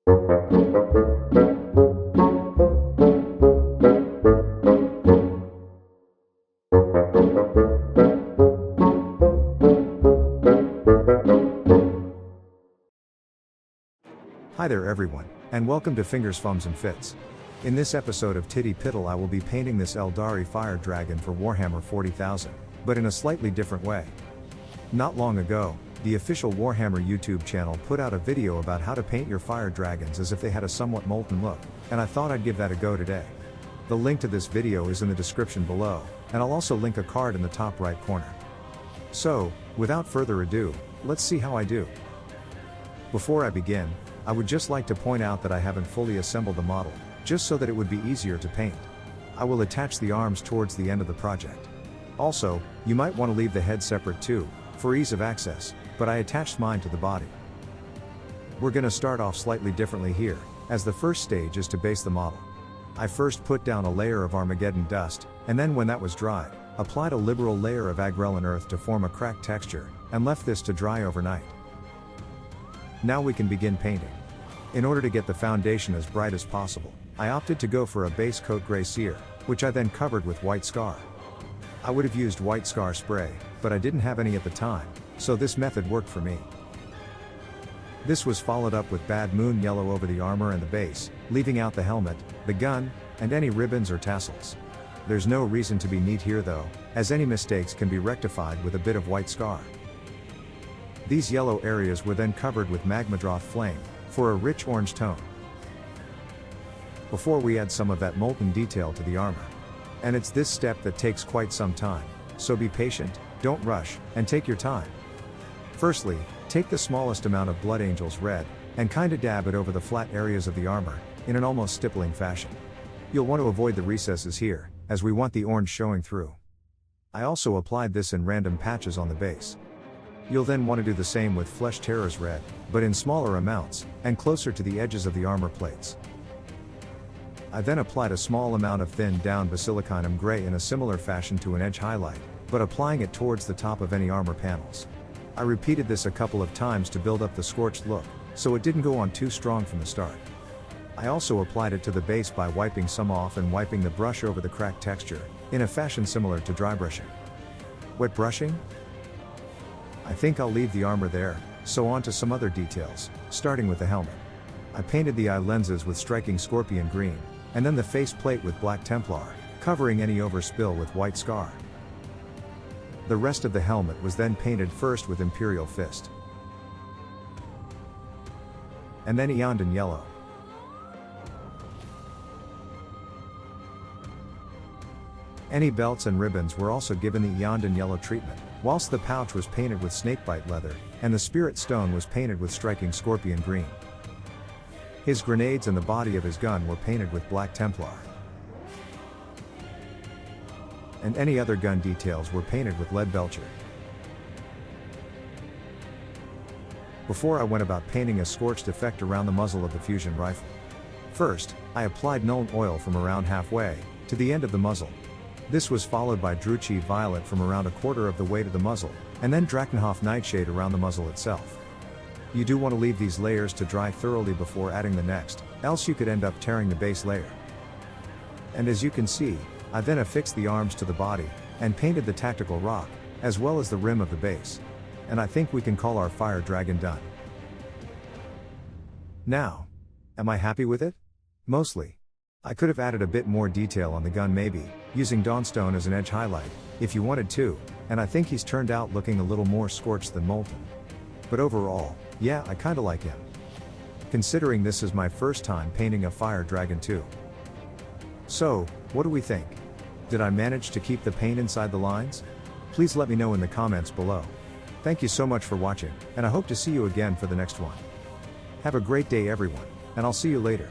Hi there everyone, and welcome to Fingers, Fums and Fits. In this episode of TTPITL I will be painting this Aeldari Fire Dragon for Warhammer 40,000, but in a slightly different way. Not long ago, the official Warhammer YouTube channel put out a video about how to paint your fire dragons as if they had a somewhat molten look, and I thought I'd give that a go today. The link to this video is in the description below, and I'll also link a card in the top right corner. So, without further ado, let's see how I do. Before I begin, I would just like to point out that I haven't fully assembled the model, just so that it would be easier to paint. I will attach the arms towards the end of the project. Also, you might want to leave the head separate too, for ease of access, but I attached mine to the body. We're gonna start off slightly differently here, as the first stage is to base the model. I first put down a layer of Armageddon dust, and then when that was dried, applied a liberal layer of Agrellan earth to form a cracked texture, and left this to dry overnight. Now we can begin painting. In order to get the foundation as bright as possible, I opted to go for a base coat gray cere, which I then covered with white scar. I would have used white scar spray, but I didn't have any at the time, so this method worked for me. This was followed up with Bad Moon yellow over the armor and the base, leaving out the helmet, the gun, and any ribbons or tassels. There's no reason to be neat here though, as any mistakes can be rectified with a bit of white scar. These yellow areas were then covered with Magmadroth flame, for a rich orange tone. Before we add some of that molten detail to the armor. And it's this step that takes quite some time, so be patient, don't rush, and take your time. Firstly, take the smallest amount of Blood Angel's red, and kinda dab it over the flat areas of the armor, in an almost stippling fashion. You'll want to avoid the recesses here, as we want the orange showing through. I also applied this in random patches on the base. You'll then want to do the same with Flesh Terror's red, but in smaller amounts, and closer to the edges of the armor plates. I then applied a small amount of thinned down Basilicanum gray in a similar fashion to an edge highlight, but applying it towards the top of any armor panels. I repeated this a couple of times to build up the scorched look, so it didn't go on too strong from the start. I also applied it to the base by wiping some off and wiping the brush over the cracked texture, in a fashion similar to dry brushing. Wet brushing? I think I'll leave the armor there, so on to some other details, starting with the helmet. I painted the eye lenses with striking scorpion green, and then the face plate with black Templar, covering any overspill with white scar. The rest of the helmet was then painted first with Imperial Fist, and then Eondon Yellow. Any belts and ribbons were also given the Eondon Yellow treatment, whilst the pouch was painted with snakebite leather, and the spirit stone was painted with striking scorpion green. His grenades and the body of his gun were painted with black Templar. And any other gun details were painted with lead Belcher. Before I went about painting a scorched effect around the muzzle of the fusion rifle. First, I applied Nuln oil from around halfway, to the end of the muzzle. This was followed by Druchii Violet from around a quarter of the way to the muzzle, and then Drakenhof Nightshade around the muzzle itself. You do want to leave these layers to dry thoroughly before adding the next, else you could end up tearing the base layer. And as you can see, I then affixed the arms to the body, and painted the tactical rock, as well as the rim of the base. And I think we can call our fire dragon done. Now, am I happy with it? Mostly. I could have added a bit more detail on the gun maybe, using Dawnstone as an edge highlight, if you wanted to, and I think he's turned out looking a little more scorched than molten. But overall, yeah, I kinda like him. Considering this is my first time painting a fire dragon too. So, what do we think? Did I manage to keep the paint inside the lines? Please let me know in the comments below. Thank you so much for watching, and I hope to see you again for the next one. Have a great day everyone, and I'll see you later.